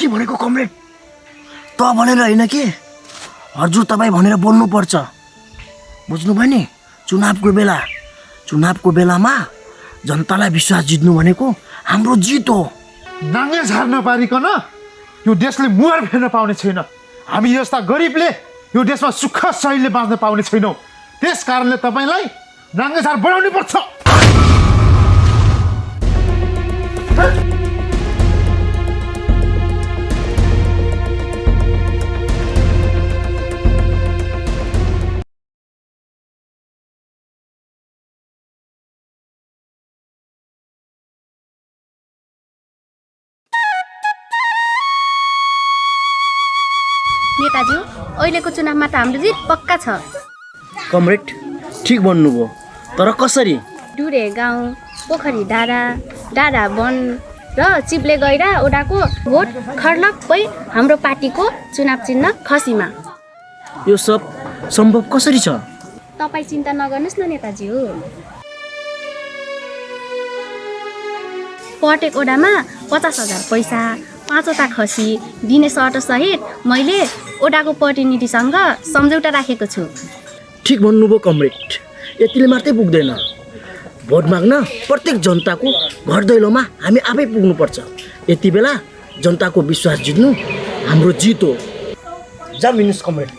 के भनेको कमरेड? त भनेर होइन के, हजुर तपाईँ भनेर बोल्नुपर्छ। बुझ्नुभयो नि? चुनावको बेलामा जनतालाई विश्वास जित्नु भनेको हाम्रो जित हो। नाङ्गे झार्न पारिकन यो देशले मुहार फेर्न पाउने छैन। हामी जस्ता गरिबले यो देशमा सुख सहीले बाँच्न पाउने छैनौँ। त्यस कारणले तपाईँलाई नाङ्गे झार बनाउनै पर्छ। नेताज्यू, अहिलेको चुनावमा त हाम्रो जित पक्का छ। कमरेड ठिक भन्नुभयो, तर कसरी? डुरे गाउँ, पोखरी डाँडा वन र चिप्ले गैरा ओडाको भोट खर्लप्पै हाम्रो पार्टीको चुनाव चिन्ह खसीमा। यो सब सम्भव कसरी छ? तपाईँ चिन्ता नगर्नुहोस् न नेताज्यू। प्रत्येक ओडामा 50,000 पैसा, 5वटा खसी दिने सर्तसहित मैले ओडाको प्रतिनिधिसँग सम्झौता राखेको छु। ठिक भन्नुभयो कमरेड, यतिले मात्रै पुग्दैन। भोट माग्न प्रत्येक जनताको घर दैलोमा हामी आफै पुग्नुपर्छ। यति बेला जनताको विश्वास जित्नु हाम्रो जित हो। जामिनुहोस् कमरेड।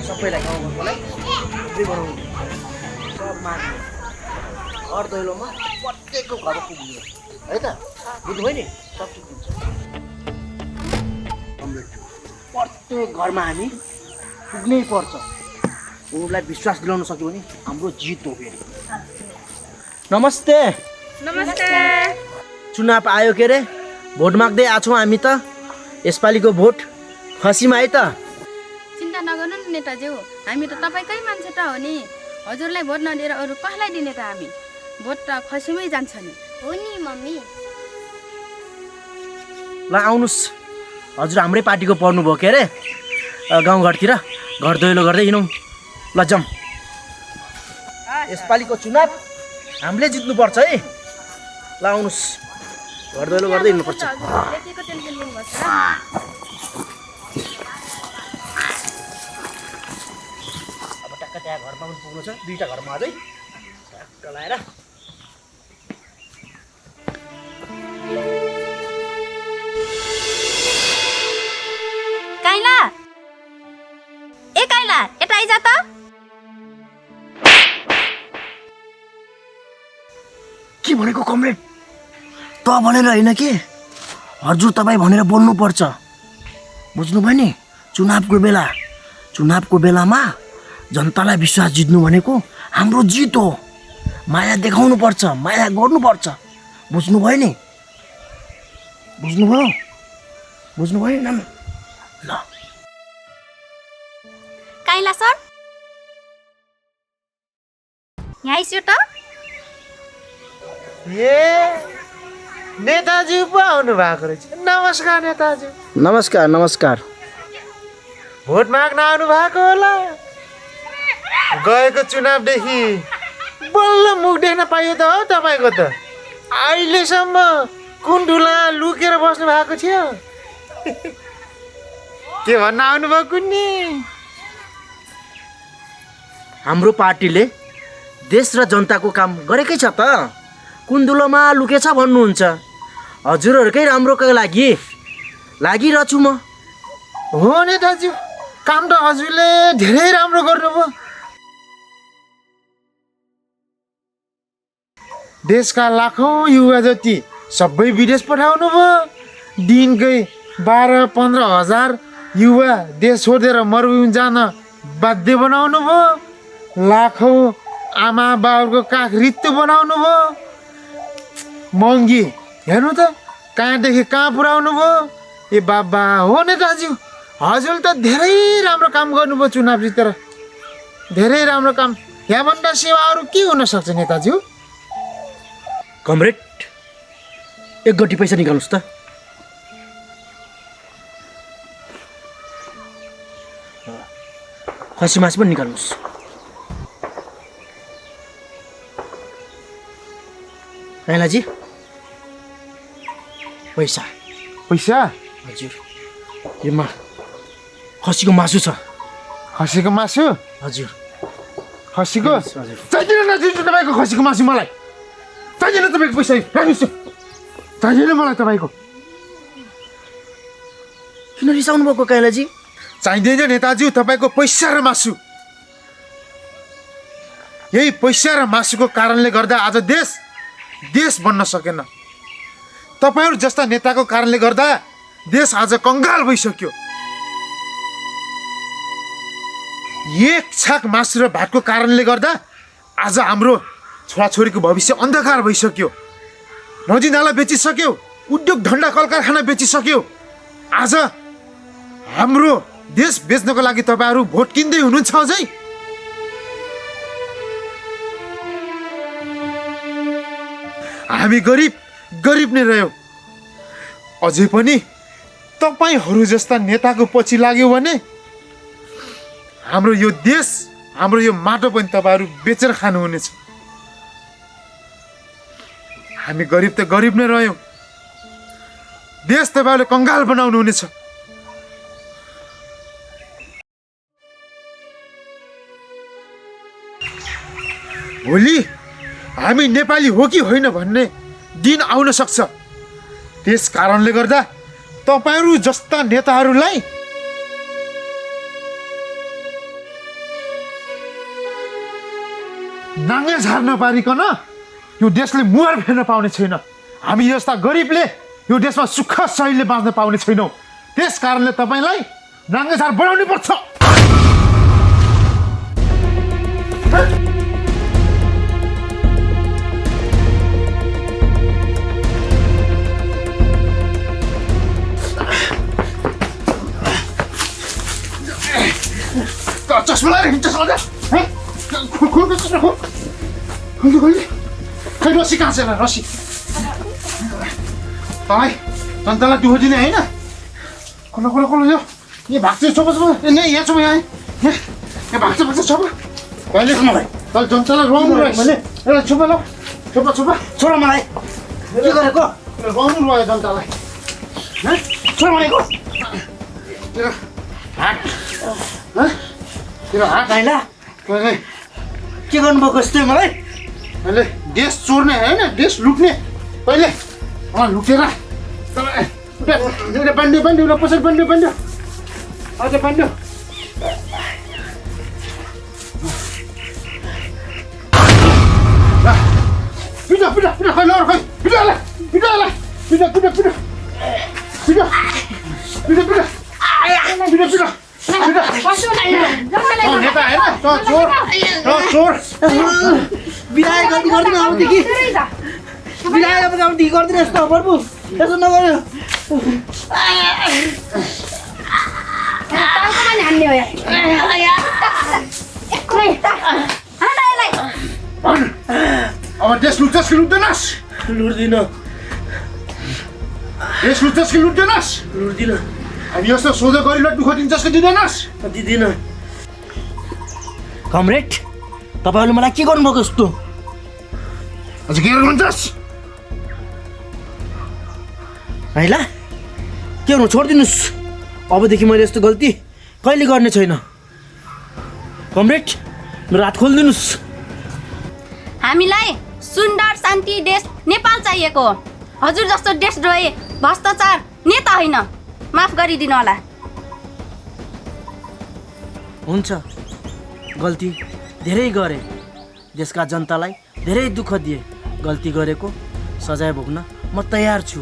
सबैलाई गाउँघरकोलाई बनाउनु, सब माग्नु, घर दैलोमा प्रत्येकको घर पुग्नु है त। बुझ्नुभयो नि? सब ठिक हुन्छ। प्रत्येक घरमा हामी पुग्नै पर्छ। उनीहरूलाई विश्वास दिलाउन सक्यो भने हाम्रो जित हो। फेरि नमस्ते। चुनाव आयो के अरे, भोट माग्दै आछौँ हामी त। यसपालिको भोट खसीमा है त। चिन्ता नगर्नु नि नेताज्यू, हामी त तपाईँकै मान्छे त हो नि। हजुरलाई भोट नदिएर अरू कसलाई दिने त हामी? भोट त खसीमै जान्छ नि। हो नि मम्मी। ल आउनुहोस्, हजुर हाम्रै पार्टीको पर्नुभयो के अरे। गाउँघरतिर घर दैलो गर्दै हिँडौँ। ल जाउँ। यसपालिको चुनाव हामीले जित्नुपर्छ है। ल आउनुहोस्, घर दैलो गर्दै हिँड्नुपर्छ। अब टक्क त्यहाँ घरमा पनि पुग्नु छ, 2टा घरमा अझै टक्क लाएर। काइला, ए काइला, यता आइज त। के भनेको कमरेड? त भनेर होइन के, हजुर तपाईँ भनेर बोल्नुपर्छ। बुझ्नुभयो नि? चुनावको बेलामा जनतालाई विश्वास जित्नु भनेको हाम्रो जित हो। माया देखाउनु पर्छ, माया गर्नुपर्छ। बुझ्नुभयो नि? बुझ्नुभयो न? ल काइला सर, यहाँ आइस्यो त। नेताजी पो आउनु भएको रहेछ। नमस्कार नेताजी। नमस्कार। भोट माग्न आउनु भएको होला। गएको चुनावदेखि बल्ल मुख देख्न पाइयो त हो तपाईँको त। अहिलेसम्म कुन ढुला लुकेर बस्नु भएको थियो। के भन्न आउनुभयो कुन्नी? हाम्रो पार्टीले देश र जनताको काम गरेकै छ त। कुन्दुलोमा लुकेछ भन्नुहुन्छ? हजुरहरूकै राम्रोको लागि लागिरहेछु म। हो नेताजी, काम त हजुरले धेरै राम्रो गर्नुभयो। देशका लाखौँ युवा जति सबै विदेश पठाउनु भयो। दिनकै 12-15 हजार युवा देश छोडेर मरुभूमि जान बाध्य बनाउनु भयो। लाखौँ आमा बाबुको काख रित्तो बनाउनु भयो। महँगी हेर्नु त कहाँदेखि कहाँ पुर्याउनु भयो। ए बाबा, हो नेताजी, हजुरले त धेरै राम्रो काम गर्नुभयो। चुनाव जितेर धेरै राम्रो काम। यहाँभन्दा सेवा अरू के हुन सक्छ नेताजी? कमरेड, 1 गट्टी पैसा निकाल्नुहोस् त। खसी मासु पनि निकाल्नुहोस्। कैलाजी पैसा पैसा हजुर योमा खसीको मासु छ। खसीको मासु हजुर खसीको हजुर चाहिँदैन नदिन्छु तपाईँको खसीको मासु मलाई चाहिँदैन तपाईँको पैसा राख्नुहोस् चाहिँदैन मलाई तपाईँको किन रिसाउनु भएको कैलाजी? चाहिँदैन नेताजी तपाईँको पैसा र मासु। यही पैसा र मासुको कारणले गर्दा आज देश बन्न सकेन। तपाईँहरू जस्ता नेताको कारणले गर्दा देश आज कङ्गाल भइसक्यो। एक छाक मासु र भातको कारणले गर्दा आज हाम्रो छोराछोरीको भविष्य अन्धकार भइसक्यो। नदी नाला बेचिसक्यो, उद्योग धन्दा कल कारखाना बेचिसक्यो। आज हाम्रो देश बेच्नको लागि तपाईँहरू भोट किन्दै हुनुहुन्छ अझै। हामी गरिब नै रह्यौँ। अझै पनि तपाईँहरू जस्ता नेताको पछि लाग्यो भने हाम्रो यो देश, हाम्रो यो माटो पनि तपाईँहरू बेचेर खानुहुनेछ। हामी गरिब त गरिब नै रह्यौँ। देश तपाईँहरूले कङ्गाल बनाउनुहुनेछ। भोलि हामी नेपाली हो कि होइन भन्ने दिन आउन सक्छ। त्यस कारणले गर्दा तपाईँहरू जस्ता नेताहरूलाई नाङ्गे झार्न पारिकन यो देशले मुहार फेर्न पाउने छैन। हामी जस्ता गरिबले यो देशमा सुख सहीले बाँच्न पाउने छैनौँ। त्यस कारणले तपाईँलाई नाङ्गे झार बनाउनै पर्छ। चस्मा लगाएर हिँड्छ सधैँ खै रसी कहाँ छ रसी? तपाईँ जनतालाई दुःख दिने होइन। खोलो यो भाग्छ छोपा यहाँ छ यहाँ भाग्छ छोपा कहिले मलाई तल जनतालाई रुवाउनु रहेछ मैले एउटा छोपा ल छोपा छोड मलाई के गरेको रुवाउनु रह्यो जनतालाई छोड भनेको हात तेरो हात आइला के गर्नुभएको यस्तै मलाई? अहिले देश चोर्ने होइन देश लुट्ने पहिले लुटेर बान्डियो उसलाई पछाडि बान्डियो अझ बान्डियो पिटा खै लौर खै पिटा नेता होइन चोर बिराए गल्ती गर्दैन अबदेखि बिराए अबदेखि गर्दैन यस्तो प्रभु यसो नगर्यो। अब देश लुट्छस् कि लुट्दैनस्? लुट्दिनँ। देश लुट्छस् कि लुट्दैनस्? लुट्दिनँ। हामी यस्तो सोझो गरिलो दुःख दिन्छस् कि दिँदैनस्? दिँदिनँ। कमरेड तपाईँहरूले मलाई के गर्नुभएको यस्तो? अझ के गर्नुहुन्छस्? हैला के गर्नु छोडिदिनुहोस्। अबदेखि मैले यस्तो गल्ती कहिले गर्ने छैन। कमरेड मेरो हात खोलिदिनुहोस्। हामीलाई सुन्दर शान्ति देश नेपाल चाहिएको हो। हजुर जस्तो देशद्रोही भ्रष्टाचार नेता होइन। माफ गरिदिनु होला। हुन्छ गल्ती धेरै गरे, देशका जनतालाई धेरै दुःख दिए। गल्ती गरेको सजाय भोग्न म तयार छु।